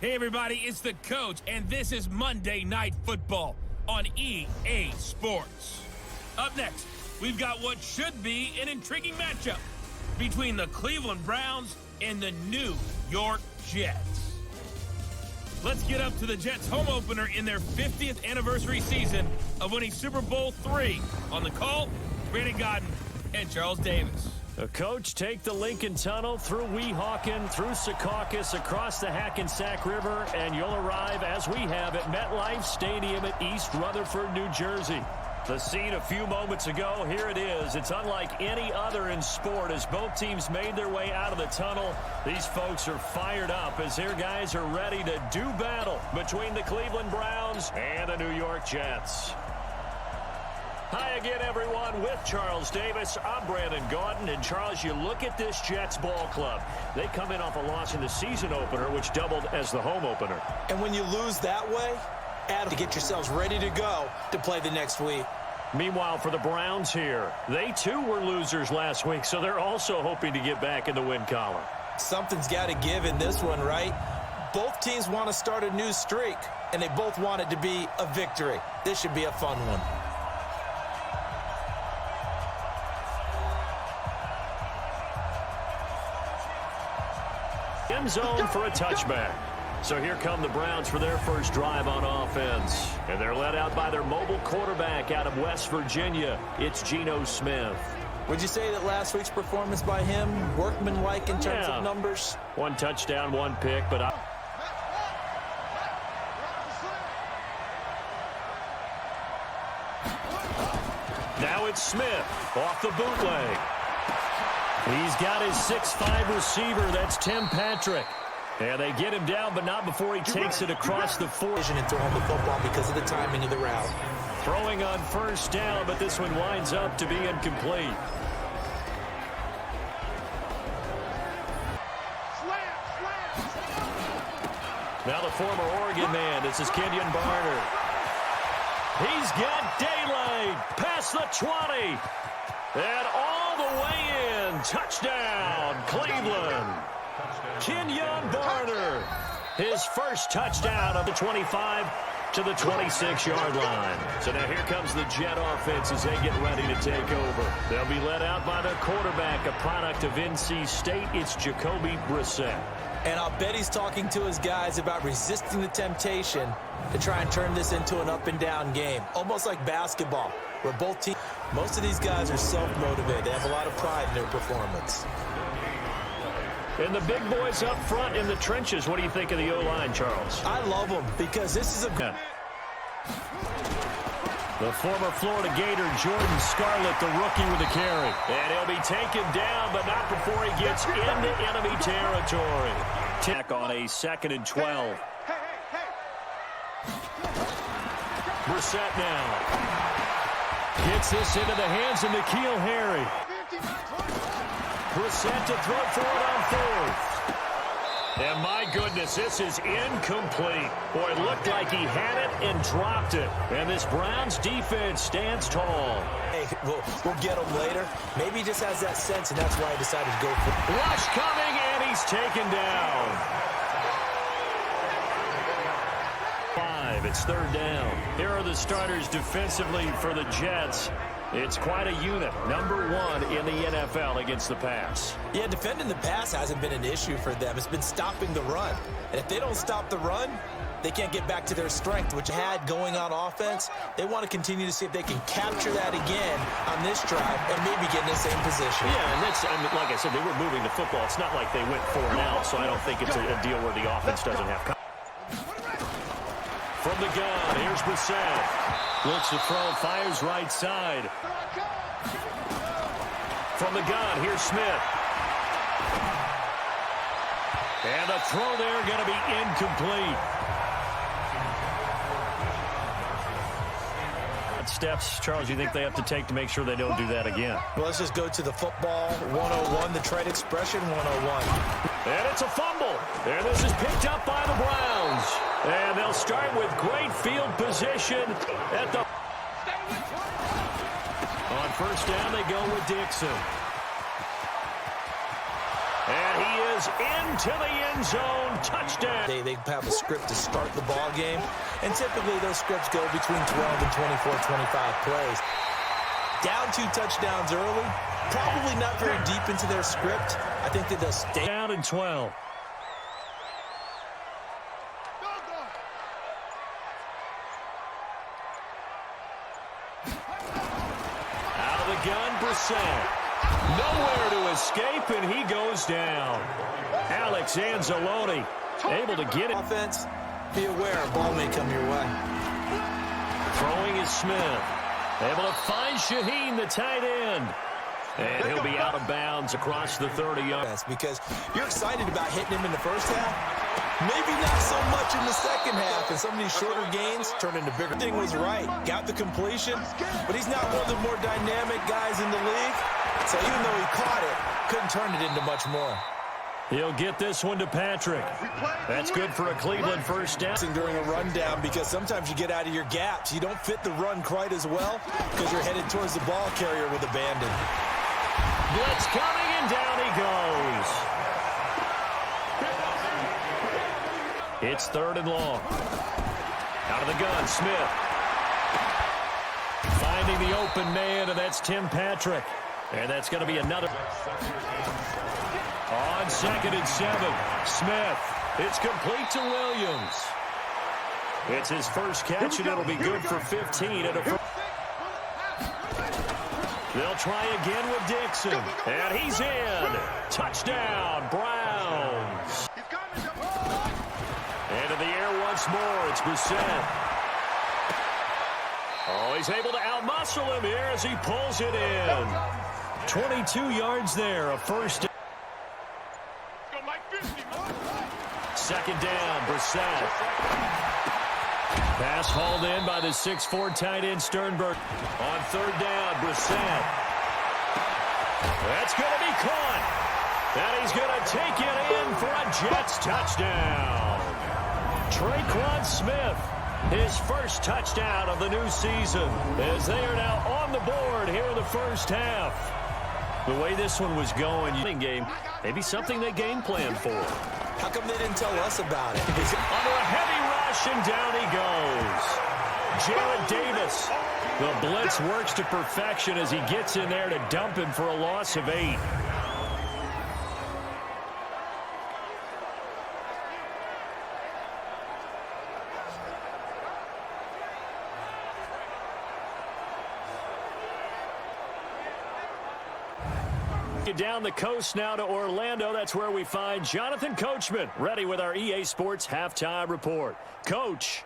Hey everybody, it's the coach, and this is Monday Night Football on EA Sports. Up next, we've got what should be an intriguing matchup between the Cleveland Browns and the New York Jets. Let's get up to the Jets' home opener in their 50th anniversary season of winning Super Bowl III. On the call, Brandon Godden and Charles Davis. Coach, take the Lincoln Tunnel through Weehawken, through Secaucus, across the Hackensack River, and you'll arrive, as we have, at MetLife Stadium at East Rutherford, New Jersey. The scene a few moments ago, here it is. It's unlike any other in sport as both teams made their way out of the tunnel. These folks are fired up as their guys are ready to do battle between the Cleveland Browns and the New York Jets. Hi again, everyone, with Charles Davis. I'm Brandon Godden. And, Charles, you look at this Jets ball club. They come in off a loss in the season opener, which doubled as the home opener. And when you lose that way, add to get yourselves ready to go to play the next week. Meanwhile, for the Browns here, they too were losers last week, so they're also hoping to get back in the win column. Something's got to give in this one, right? Both teams want to start a new streak, and they both want it to be a victory. This should be a fun one. End zone for a touchback. So here come the Browns for their first drive on offense. And they're led out by their mobile quarterback out of West Virginia. It's Geno Smith. Would you say that last week's performance by him, workmanlike in terms of numbers? One touchdown, one pick, but now it's Smith off the bootleg. He's got his 6'5" receiver. That's Tim Patrick. And they get him down, but not before he takes it across the 4. And throwing the football because of the timing of the route. Throwing on first down, but this one winds up to be incomplete. Now the former Oregon man. This is Kenyon Barner. He's got daylight past the 20. And all the way in. Touchdown, Cleveland. Kenyon Barner, his first touchdown of the 25 to the 26-yard line. So now here comes the Jet offense as they get ready to take over. They'll be led out by the quarterback, a product of NC State. It's Jacoby Brissett. And I'll bet he's talking to his guys about resisting the temptation to try and turn this into an up-and-down game, almost like basketball, where both teams, most of these guys are self-motivated. They have a lot of pride in their performance. And the big boys up front in the trenches. What do you think of the O-line, Charles? I love them because this is a good. The former Florida Gator, Jordan Scarlett, the rookie with the carry. And he'll be taken down, but not before he gets into enemy territory. Tack on a 2nd and 12. Brissett now. Gets this into the hands of N'Keal Harry. Brissett to throw for it on 4th. And my goodness, this is incomplete. Boy, it looked like he had it and dropped it. And this Browns defense stands tall. Hey, we'll get him later. Maybe he just has that sense, and that's why he decided to go for it. Rush coming, and he's taken down. 5, it's 3rd down. Here are the starters defensively for the Jets. It's quite a unit, number 1 in the NFL against the pass. Yeah, defending the pass hasn't been an issue for them. It's been stopping the run. And if they don't stop the run, they can't get back to their strength, which had going on offense. They want to continue to see if they can capture that again on this drive and maybe get in the same position. Yeah, and that's, I mean, like I said, they were moving the football. It's not like they went 4 and out, so I don't think it's a deal where the offense doesn't have confidence. From the gun, here's Brissett. Looks to throw, fires right side. From the gun, here's Smith. And the throw there going to be incomplete. What steps, Charles, you think they have to take to make sure they don't do that again? Well, let's just go to the football 101, the trade expression 101. And it's a fumble. And this is picked up by the Browns. And they'll start with great field position at the... On first down, they go with Dixon. And he is in into the end zone. Touchdown. They have a script to start the ball game, and typically those scripts go between 12 and 24, 25 plays. Down 2 touchdowns early, probably not very deep into their script. I think that they'll stay down in 12. Out of the gun, Brissett. Nowhere to escape, and he goes down. Alex Anzalone able to get it. Offense, be aware, a ball may come your way. Throwing is Smith. Able to find Shaheen, the tight end. And he'll be out of bounds across the 30-yard. Because you're excited about hitting him in the first half. Maybe not so much in the second half. And some of these shorter gains turn into bigger. Thing was right. Got the completion. But he's not one of the more dynamic guys in the league. So even though he caught it, couldn't turn it into much more. He'll get this one to Patrick. That's good for a Cleveland first down. During a rundown, because sometimes you get out of your gaps. You don't fit the run quite as well because you're headed towards the ball carrier with abandon. Blitz coming, and down he goes. It's 3rd and long. Out of the gun, Smith. Finding the open man, and that's Tim Patrick. And that's going to be another. On 2nd and 7, Smith. It's complete to Williams. It's his first catch, and it'll be good for 15. They'll try again with Dixon. And he's in. Touchdown, Browns. Into the air once more. It's Brissett. Oh, he's able to outmuscle him here as he pulls it in. 22 yards there, a first. 2nd down, Brissett. Pass hauled in by the 6'4" tight end Sternberg. On 3rd down, Brissett. That's going to be caught. And he's going to take it in for a Jets touchdown. Traquan Smith, his first touchdown of the new season, as they are now on the board here in the first half. The way this one was going, game, maybe something they game planned for. How come they didn't tell us about it? Under a heavy rush, and down he goes. Jarrett Davis. The blitz works to perfection as he gets in there to dump him for a loss of 8. Down the coast now to Orlando. That's where we find Jonathan Coachman, ready with our EA Sports Halftime Report. Coach.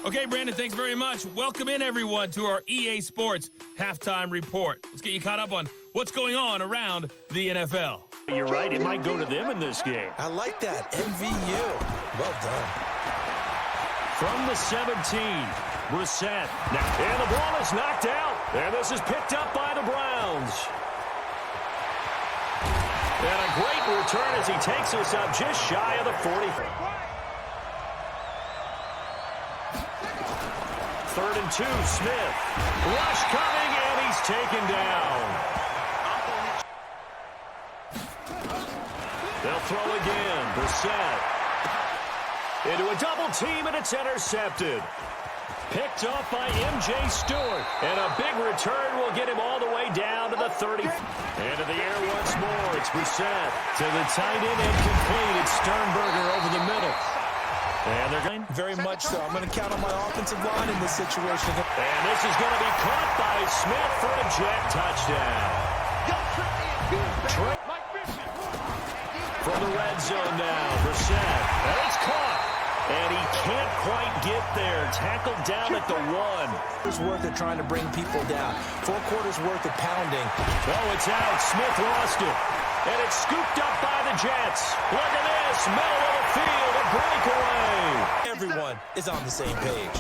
Okay, Brandon, thanks very much. Welcome in, everyone, to our EA Sports Halftime Report. Let's get you caught up on what's going on around the NFL. You're right. It might go to them in this game. I like that. MVU. Well done. From the 17, Brissett. And the ball is knocked out. And this is picked up by the Browns. And a great return as he takes us up just shy of the 40. 3rd and 2, Smith. Rush coming, and he's taken down. They'll throw again. Brissett. Into a double team, and it's intercepted. Picked off by M.J. Stewart. And a big return will get him all the way down to the 30. Into the air once more. It's Brissett. To the tight end, incomplete. It's Sternberger over the middle. And they're going very much so. I'm going to count on my offensive line in this situation. And this is going to be caught by Smith for a Jet touchdown. From the red zone now, Brissett. And it's caught. And he can't quite get there. Tackled down at the 1. Quarters worth of trying to bring people down. 4 quarters worth of pounding. Oh, it's out. Smith lost it. And it's scooped up by the Jets. Look at this. Middle of the field. A breakaway. Everyone is on the same page.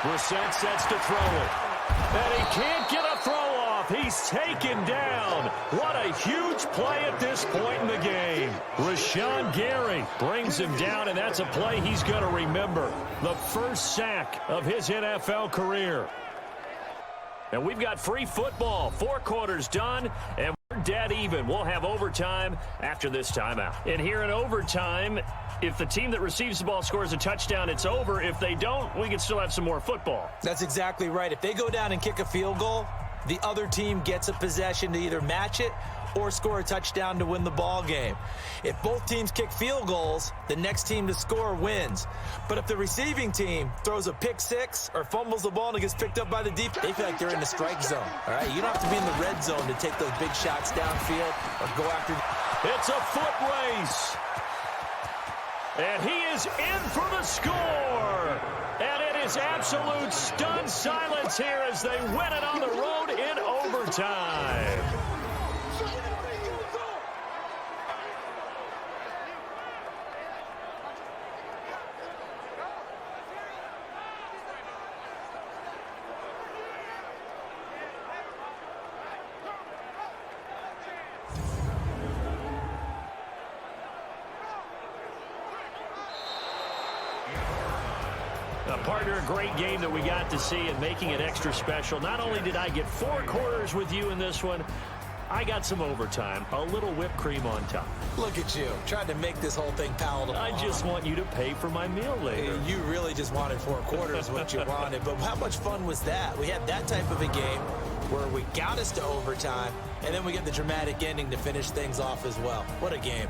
Brissett sets to throw it. And he can't get a throw off. He's taken down. What a huge play at this point in the game. Rashawn Gary brings him down, and that's a play he's going to remember. The first sack of his NFL career. And we've got free football. 4 quarters done, and we're dead even. We'll have overtime after this timeout. And here in overtime, if the team that receives the ball scores a touchdown, it's over. If they don't, we can still have some more football. That's exactly right. If they go down and kick a field goal, the other team gets a possession to either match it or score a touchdown to win the ball game. If both teams kick field goals, the next team to score wins. But if the receiving team throws a pick six or fumbles the ball and it gets picked up by the defense, they feel like they're in the strike zone. All right, you don't have to be in the red zone to take those big shots downfield or go after. It's a foot race. And he is in for the score. And it is absolute stunned silence here as they win it on the road in overtime. Partner, a great game that we got to see and making it extra special. Not only did I get 4 quarters with you in this one, I got some overtime, a little whipped cream on top. Look at you, trying to make this whole thing palatable. I just want you to pay for my meal later. You really just wanted 4 quarters, what you wanted. But how much fun was that? We had that type of a game where we got us to overtime, and then we get the dramatic ending to finish things off as well. What a game.